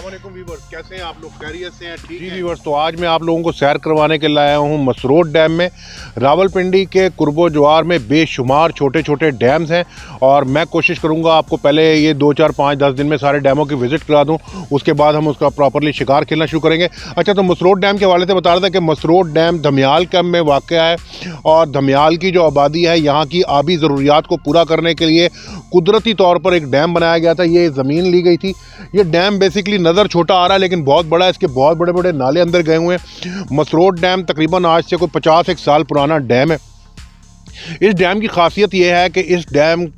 अस्सलामुअलैकुम व्यूअर्स, कैसे हैं आप लोग? खैरियत से हैं? ठीक जी है व्यूअर्स, तो आज मैं आप लोगों को सैर करवाने के लिए आया हूँ मसरोड डैम में। रावलपिंडी के कुर्बो जवार में बेशुमार छोटे छोटे डैम्स हैं और मैं कोशिश करूँगा आपको पहले ये 2, 4, 5, 10 दिन में सारे डैमों की विज़िट करा दूँ। उसके बाद हम उसका प्रॉपरली शिकार खेलना शुरू करेंगे। अच्छा, तो मसरोड डैम के हवाले से बता रहा था कि मसरोड डैम धमियाल कैंप में वाक़ है और धमियाल की जो आबादी है यहाँ की आबी ज़रूरियात को पूरा करने के लिए कुदरती तौर पर एक डैम बनाया गया था। ये ज़मीन ली गई थी। ये डैम बेसिकली नज़र छोटा आ रहा है लेकिन बहुत बड़ा है। इसके बहुत बड़े बड़े नाले अंदर गए हुए हैं। मसरोड डैम तकरीबन आज से कोई 50 साल पुराना डैम है। इस डैम की खासियत यह है कि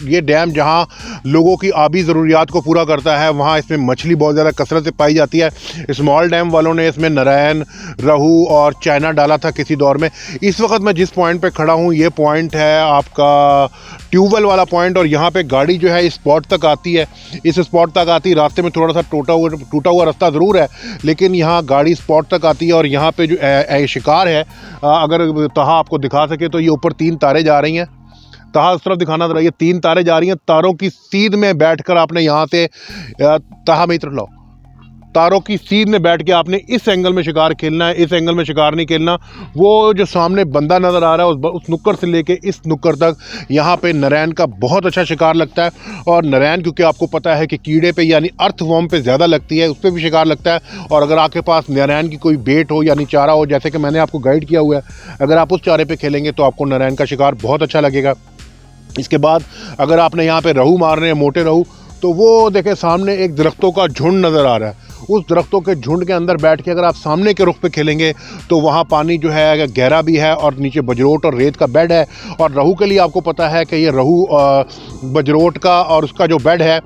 ये डैम जहाँ लोगों की आबी ज़रूरियात को पूरा करता है, वहाँ इसमें मछली बहुत ज़्यादा कसरत से पाई जाती है। स्मॉल डैम वालों ने इसमें नारायण, रहू और चाइना डाला था किसी दौर में। इस वक्त मैं जिस पॉइंट पे खड़ा हूँ, ये पॉइंट है आपका ट्यूबवेल वाला पॉइंट और यहाँ पे गाड़ी जो है इस स्पॉट तक आती है। इस स्पॉट तक आती है, रास्ते में थोड़ा सा टूटा हुआ रास्ता ज़रूर है लेकिन यहाँ गाड़ी स्पॉट तक आती है। और यहाँ पे जो शिकार है, अगर तहा आपको दिखा सके तो ये ऊपर 3 तारे जा रही हैं। तहा उस तरफ दिखाना जरा, ये 3 तारे जा रही हैं। तारों की सीध में बैठकर आपने यहाँ से तहा में इतर लाओ, तारों की सीध में बैठ के आपने इस एंगल में शिकार खेलना है, इस एंगल में शिकार नहीं खेलना। वो जो सामने बंदा नज़र आ रहा है उस नुक्कड़ से लेके इस नुक्कड़ तक यहाँ पे नारायण का बहुत अच्छा शिकार लगता है। और नारायण क्योंकि आपको पता है कि कीड़े पे यानी अर्थवॉर्म पे ज़्यादा लगती है, उस पर भी शिकार लगता है। और अगर आपके पास नारायण की कोई बेट हो यानी चारा हो, जैसे कि मैंने आपको गाइड किया हुआ है, अगर आप उस चारे पर खेलेंगे तो आपको नारायण का शिकार बहुत अच्छा लगेगा। इसके बाद अगर आपने यहाँ पे रहू मारने हैं, मोटे रहू, तो वो देखें सामने एक दरख्तों का झुंड नज़र आ रहा है। उस दरख्तों के झुंड के अंदर बैठ के अगर आप सामने के रुख पे खेलेंगे तो वहाँ पानी जो है गहरा भी है और नीचे बजरोट और रेत का बेड है। और रहू के लिए आपको पता है कि ये रहू बजरोट का और उसका जो बेड है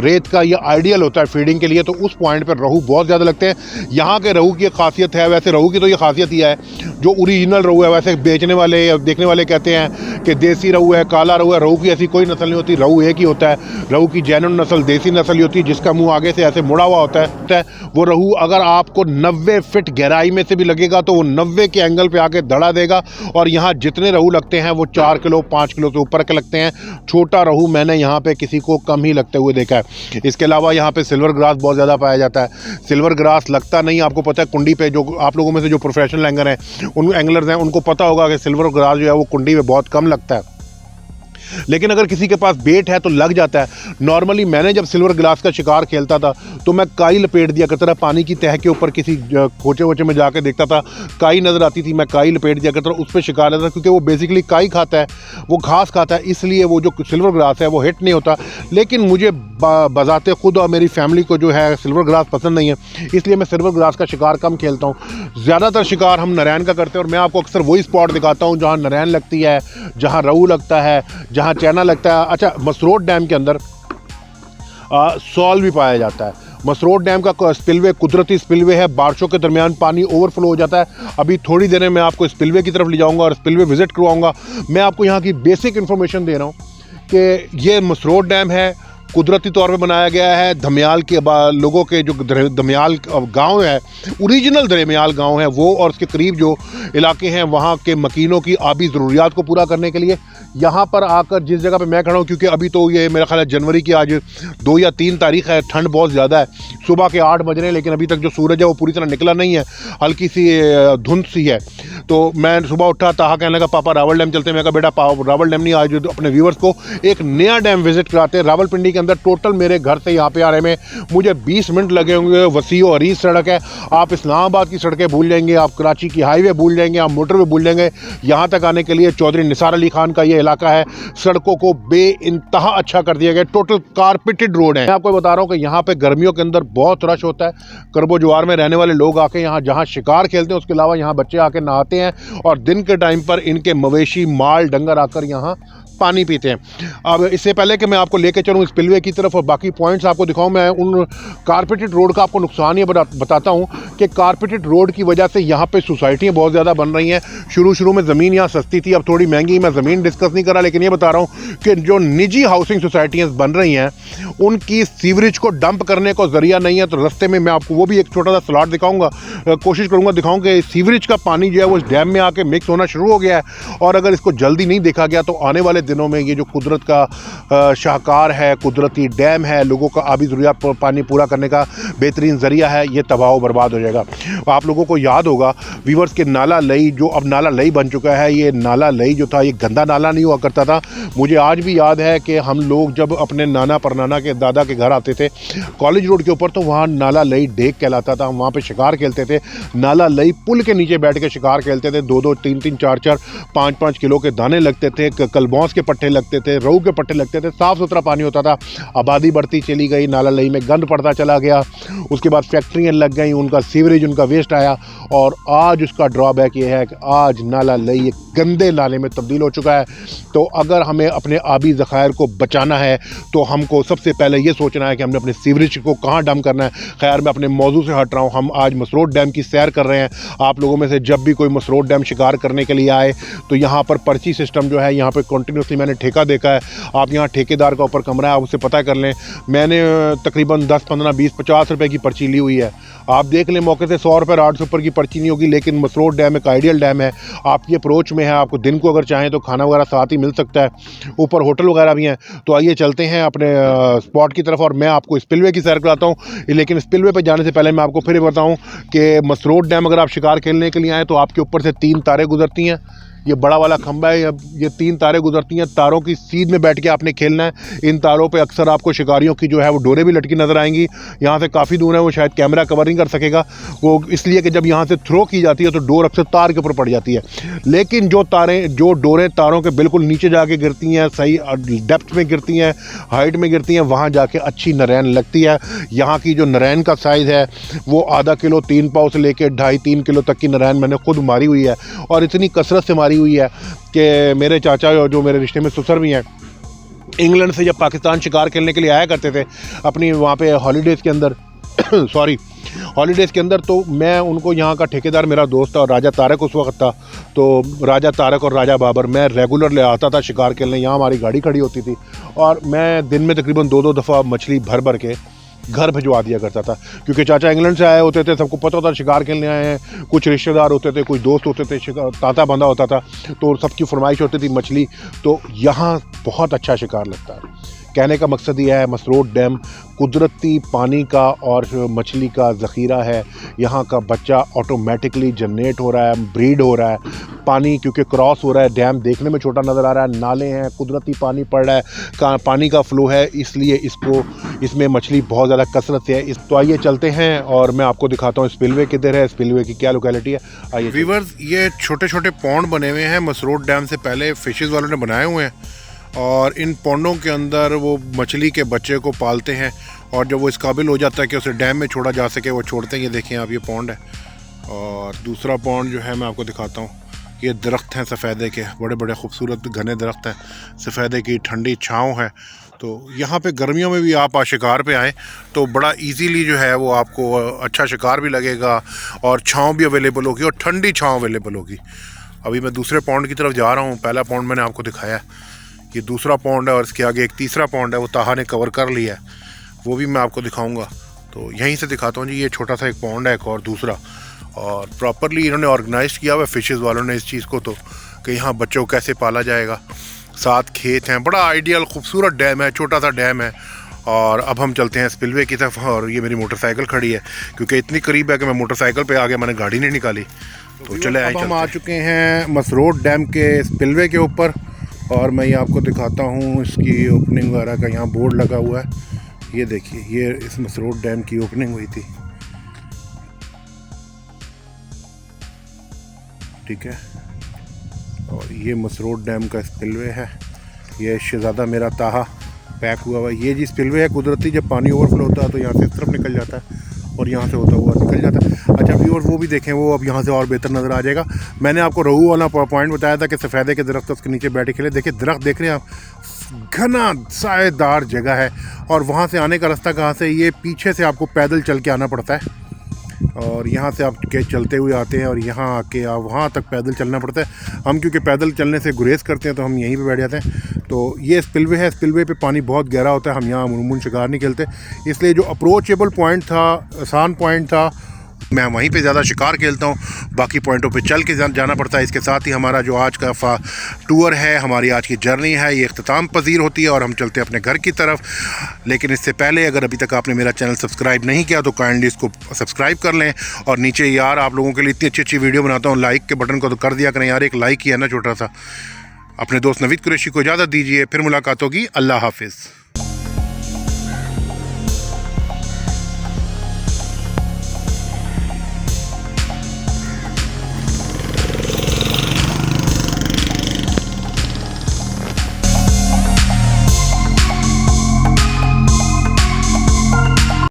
रेत का, ये आइडियल होता है फीडिंग के लिए। तो उस पॉइंट पर रहू बहुत ज़्यादा लगते हैं। यहाँ के रहू की एक खासियत है, वैसे रहू की तो ये खासियत यह है जो ओरिजिनल रहू है, वैसे बेचने वाले या देखने वाले कहते हैं कि देसी रहू है, काला रहू है। रहू की ऐसी कोई नस्ल नहीं होती, रहू एक ही होता है। रहू की जेन्युइन नस्ल देसी नस्ल ही होती है जिसका मुंह आगे से ऐसे मुड़ा हुआ होता है। वो रहू अगर आपको 90 फीट गहराई में से भी लगेगा तो वो 90 के एंगल पे आके दड़ा देगा। और यहाँ जितने रहू लगते हैं वो 4 किलो 5 किलो से ऊपर के लगते हैं। छोटा रहू मैंने यहाँ पे किसी को कम ही लगते हुए देखा है। इसके अलावा यहाँ पे सिल्वर ग्रास बहुत ज़्यादा पाया जाता है। सिल्वर ग्रास लगता नहीं, आपको पता है कुंडी पे, जो आप लोगों में से जो प्रोफेशनल एंगलर हैं, उन एंगलर्स हैं, उनको पता होगा कि सिल्वर ग्रास जो है वो कुंडी में बहुत कम लगता है। लेकिन अगर किसी के पास बेट है तो लग जाता है। नॉर्मली मैंने जब सिल्वर ग्लास का शिकार खेलता था तो मैं काई लपेट दिया करता था पानी की तह के ऊपर, किसी खोचे वोचे में जाके देखता था काई नज़र आती थी, मैं काई लपेट दिया करता था, उस पर शिकार लेता था। क्योंकि वो बेसिकली काई खाता है, वो घास खाता है, इसलिए वो जो सिल्वर ग्लास है वो हिट नहीं होता। लेकिन मुझे बजाते खुद और मेरी फैमिली को जो है सिल्वर ग्लास पसंद नहीं है, इसलिए मैं सिल्वर ग्लास का शिकार कम खेलता हूँ। ज़्यादातर शिकार हम नारायण का करते हैं और मैं आपको अक्सर वही स्पॉट दिखाता हूँ जहाँ नारायण लगती है, जहाँ रहू लगता है, जहाँ चाइना लगता है। अच्छा, मसरोड डैम के अंदर सॉल भी पाया जाता है। मसरोड डैम का स्पिलवे कुदरती स्पिलवे है। बारिशों के दरमियान पानी ओवरफ्लो हो जाता है। अभी थोड़ी देर में मैं आपको स्पिलवे की तरफ ले जाऊंगा और स्पिलवे विजिट करवाऊंगा। मैं आपको यहाँ की बेसिक इन्फॉर्मेशन दे रहा हूँ कि ये मसरोड डैम है, कुदरती तौर पे बनाया गया है। धमियाल के लोगों के जो धमियाल गांव है, ओरिजिनल धमियाल गांव है वो, और उसके करीब जो इलाके हैं वहाँ के मकीनों की आबी ज़रूरियात को पूरा करने के लिए यहाँ पर आकर जिस जगह पे मैं खड़ा हूँ, क्योंकि अभी तो ये मेरा ख्याल है जनवरी की आज 2 या 3 तारीख है, ठंड बहुत ज़्यादा है, सुबह के 8 बज रहे हैं लेकिन अभी तक जो सूरज है वो पूरी तरह निकला नहीं है, हल्की सी धुंध सी है। तो मैं सुबह उठा, ताहा कहने लगा पापा रावल डैम चलते हैं। मैं कहा बेटा रावल डैम नहीं, आज अपने व्यूवर्स को एक नया डैम विजिट कराते हैं। रावलपिंडी के अंदर टोटल मेरे घर से यहाँ पे आने में मुझे 20 मिनट लगे होंगे। वसी और अरीज सड़क है, आप इस्लामाबाद की सड़कें भूल जाएंगे, आप कराची की हाईवे भूल जाएंगे, आप मोटरवे भूल जाएंगे। यहाँ तक आने के लिए चौधरी निसार अली खान का ये इलाका है। सड़कों को बेइंतहा अच्छा कर दिया गया, टोटल कारपेटेड रोड है। मैं आपको बता रहा हूँ कि यहाँ पे गर्मियों के अंदर बहुत रश होता है। करबो जवार में रहने वाले लोग आके यहाँ जहाँ शिकार खेलते हैं, उसके अलावा यहाँ बच्चे आके नहाते हैं और दिन के टाइम पर इनके मवेशी माल डंगर आकर यहाँ पानी पीते हैं। अब इससे पहले कि मैं आपको लेके चलूँ स्पिलवे की तरफ और बाकी पॉइंट्स आपको दिखाऊं, मैं उन कारपेटेड रोड का आपको नुकसान ये बताता हूँ कि कारपेटेड रोड की वजह से यहाँ पे सोसाइटियाँ बहुत ज़्यादा बन रही हैं। शुरू में ज़मीन यहाँ सस्ती थी, अब थोड़ी महंगी। मैं ज़मीन डिस्कस नहीं कर रहा, लेकिन ये बता रहा हूँ कि जो निजी हाउसिंग सोसाइटियाँ बन रही हैं उनकी सीवरेज को डंप करने को ज़रिया नहीं है। तो रास्ते में मैं आपको वो भी एक छोटा सा स्लॉट दिखाऊँगा, कोशिश करूँगा दिखाऊँ कि सीवरेज का पानी जो है वो इस डैम में आके मिक्स होना शुरू हो गया है। और अगर इसको जल्दी नहीं देखा गया तो आने वाले दिनों में ये जो कुदरत का शाहकार है, कुदरती डैम है, लोगों का आबी ज़रूरियात पानी पूरा करने का बेहतरीन ज़रिया है, ये तबाह बर्बाद हो जाएगा। आप लोगों को याद होगा वीवर्स के नाला लई, जो अब नाला लई बन चुका है, ये नाला लई जो था ये गंदा नाला नहीं हुआ करता था। मुझे आज भी याद है कि हम लोग जब अपने नाना परनाना के दादा के घर आते थे कॉलेज रोड के ऊपर, तो वहाँ नाला लई डेक कहलाता था। हम वहाँ पे शिकार खेलते थे, नाला लई पुल के नीचे बैठ के शिकार खेलते थे। 2-2, 3-3, 4-4, 5-5 किलो के दाने लगते थे, कलबौस के पट्टे लगते थे, रोहू के पट्टे लगते थे, साफ़ सुथरा पानी होता था। आबादी बढ़ती चली गई, नाला लई में गंद पड़ता चला गया, उसके बाद फैक्ट्रियाँ लग गई, उनका सीवरेज, उनका वेस्ट आया, और आज उसका ड्रॉबैक ये है कि आज नाला लई एक गंदे नाले में तब्दील हो चुका है। तो अगर हमें अपने आबी ज़खायर को बचाना है तो हमको सबसे पहले ये सोचना है कि हमने अपने सीवरेज को कहाँ डंप करना है। खैर, मैं अपने मौजू से हट रहा हूँ। हम आज मसरोड डैम की सैर कर रहे हैं। आप लोगों में से जब भी कोई मसरोड डैम शिकार करने के लिए आए तो यहाँ पर पर्ची सिस्टम जो है, यहाँ पर कंटिन्यूसली मैंने ठेका देखा है। आप यहाँ ठेकेदार का ऊपर कमरा है, आप उससे पता कर लें। मैंने तकरीबन 10, 15, 20, 50 रुपये की पर्ची ली हुई है। आप देख लें मौके से 100 रुपये 800 ऊपर की पर्ची नहीं होगी। लेकिन मसरोड डैम एक आइडियल डैम है, आपकी अप्रोच में है, आपको दिन को अगर चाहें तो खाना वगैरह साथ ही मिल सकता है, ऊपर होटल वगैरह भी हैं। तो आइए चलते हैं अपने स्पॉट की तरफ और मैं आपको स्पिलवे की सैर कराता हूँ। लेकिन स्पिलवे पे जाने से पहले मैं आपको फिर बताऊँ कि मसरोड डैम अगर आप शिकार खेलने के लिए आएँ तो आपके ऊपर से 3 तारें गुजरती हैं। ये बड़ा वाला खंबा है, ये 3 तारें गुजरती हैं। तारों की सीध में बैठ के आपने खेलना है। इन तारों पे अक्सर आपको शिकारियों की जो है वो डोरें भी लटकी नज़र आएंगी। यहाँ से काफ़ी दूर है, वो शायद कैमरा कवर नहीं कर सकेगा, वो इसलिए कि जब यहाँ से थ्रो की जाती है तो डोर अक्सर तार के ऊपर पड़ जाती है। लेकिन जो डोरें तारों के बिल्कुल नीचे जाके गिरती हैं, सही डेप्थ में गिरती हैं, हाइट में गिरती हैं, वहाँ जाके अच्छी नरैन लगती है। यहाँ की जो नरैन का साइज़ है वो आधा किलो 3 पाव से लेकर 2.5-3 किलो तक की नरैन मैंने खुद मारी हुई है, और इतनी कसरत से हुई है कि मेरे चाचा जो मेरे रिश्ते में ससुर भी हैं, इंग्लैंड से जब पाकिस्तान शिकार खेलने के लिए आया करते थे अपनी वहाँ पे हॉलीडेज़ के अंदर हॉलीडेज़ के अंदर, तो मैं उनको, यहाँ का ठेकेदार मेरा दोस्त था और राजा तारक उस वक्त था, तो राजा तारक और राजा बाबर मैं रेगुलर ले आता था शिकार खेलने। यहाँ हमारी गाड़ी खड़ी होती थी और मैं दिन में तकरीबन 2-2 दफ़ा मछली भर भर के घर भिजवा दिया करता था, क्योंकि चाचा इंग्लैंड से आए होते थे, सबको पता होता शिकार खेलने आए हैं, कुछ रिश्तेदार होते थे, कुछ दोस्त होते थे, तांता बंधा होता था, तो सबकी फरमाइश होती थी मछली। तो यहाँ बहुत अच्छा शिकार लगता है। कहने का मकसद ये है, मसरोड डैम कुदरती पानी का और मछली का ज़ख़ीरा है। यहाँ का बच्चा ऑटोमेटिकली जनरेट हो रहा है, ब्रीड हो रहा है। पानी क्योंकि क्रॉस हो रहा है, डैम देखने में छोटा नज़र आ रहा है, नाले हैं, कुदरती पानी पड़ रहा है, पानी का फ़्लो है, इसलिए इसमें मछली बहुत ज़्यादा कसरत से है। तो आइए चलते हैं और मैं आपको दिखाता हूँ स्पिलवे किधर है, स्पिलवे की क्या लोकेलिटी है। आइए वीवर्स, ये छोटे छोटे पॉन्ड बने हुए हैं, मसरोड डैम से पहले फिशेस वालों ने बनाए हुए हैं, और इन पौंडों के अंदर वो मछली के बच्चे को पालते हैं, और जब वो इस काबिल हो जाता है कि उसे डैम में छोड़ा जा सके वो छोड़ते हैं। ये देखें आप, ये पौंड है। और दूसरा पौंड जो है मैं आपको दिखाता हूँ, ये दरख्त हैं सफ़ेदे के, बड़े बड़े खूबसूरत घने दरख्त हैं, सफ़ेदे की ठंडी छाँव है। तो यहाँ पे गर्मियों में भी आप शिकार पे आएँ तो बड़ा इजीली जो है वो आपको अच्छा शिकार भी लगेगा, और छाँव भी अवेलेबल होगी, और ठंडी छाँव अवेलेबल होगी। अभी मैं दूसरे पौंड की तरफ जा रहा हूँ। पहला पौंड मैंने आपको दिखाया है, ये दूसरा पौंड है, और इसके आगे एक तीसरा पौंड है, वो ताहा ने कवर कर लिया है, वो भी मैं आपको दिखाऊंगा। तो यहीं से दिखाता हूँ जी। ये छोटा सा एक पौंड है, एक और दूसरा, और प्रॉपरली इन्होंने ऑर्गेनाइज किया हुआ है फिशेस वालों ने इस चीज़ को, तो कि यहाँ बच्चों को कैसे पाला जाएगा। साथ खेत हैं, बड़ा आइडियल खूबसूरत डैम है, छोटा सा डैम है। और अब हम चलते हैं स्पिलवे की तरफ, और ये मेरी मोटरसाइकिल खड़ी है क्योंकि इतनी करीब है कि मैं मोटरसाइकिल पे आ गया, मैंने गाड़ी नहीं निकाली। तो चले आए, हम आ चुके हैं मसरोड डैम के स्पिलवे के ऊपर, और मैं ये आपको दिखाता हूँ इसकी ओपनिंग वगैरह का। यहाँ बोर्ड लगा हुआ है, ये देखिए, ये इस मसरोड डैम की ओपनिंग हुई थी, ठीक है। और ये मसरोड डैम का स्पिलवे है, ये शहज़ादा मेरा ताहा पैक हुआ है। ये जी स्पिलवे है कुदरती, जब पानी ओवरफ्लो होता है तो यहाँ से इस तरफ निकल जाता है और यहाँ से होता हुआ निकल जाता है। अच्छा व्यूअर, वो भी देखें, वो अब यहाँ से और बेहतर नज़र आ जाएगा। मैंने आपको रोहू वाला पॉइंट बताया था कि सफ़ेदे के दरख्त उसके नीचे बैठे खेले। देखिए दरख्त देख रहे हैं आप, घना साएदार जगह है, और वहाँ से आने का रास्ता कहाँ से, ये पीछे से आपको पैदल चल के आना पड़ता है, और यहाँ से आप के चलते हुए आते हैं, और यहाँ आके आप वहाँ तक पैदल चलना पड़ता है। हम क्योंकि पैदल चलने से गुरेज करते हैं तो हम यहीं पे बैठ जाते हैं। तो ये स्पिलवे है, स्पिलवे पे पानी बहुत गहरा होता है, हम यहाँ अमूमन शिकार नहीं खेलते, इसलिए जो अप्रोचेबल पॉइंट था, आसान पॉइंट था, मैं वहीं पे ज़्यादा शिकार खेलता हूँ, बाकी पॉइंटों पे चल के जाना पड़ता है। इसके साथ ही हमारा जो आज का टूर है, हमारी आज की जर्नी है, ये इख्तिताम पजीर होती है और हम चलते हैं अपने घर की तरफ। लेकिन इससे पहले अगर अभी तक आपने मेरा चैनल सब्सक्राइब नहीं किया तो काइंडली इसको सब्सक्राइब कर लें। और नीचे यार आप लोगों के लिए इतनी अच्छी अच्छी वीडियो बनाता हूँ, लाइक के बटन को तो कर दिया करें यार, एक लाइक ही है ना छोटा सा। अपने दोस्त नवीद कुरैशी को इजाज़त दीजिए, फिर मुलाकात होगी। अल्लाह हाफिज़।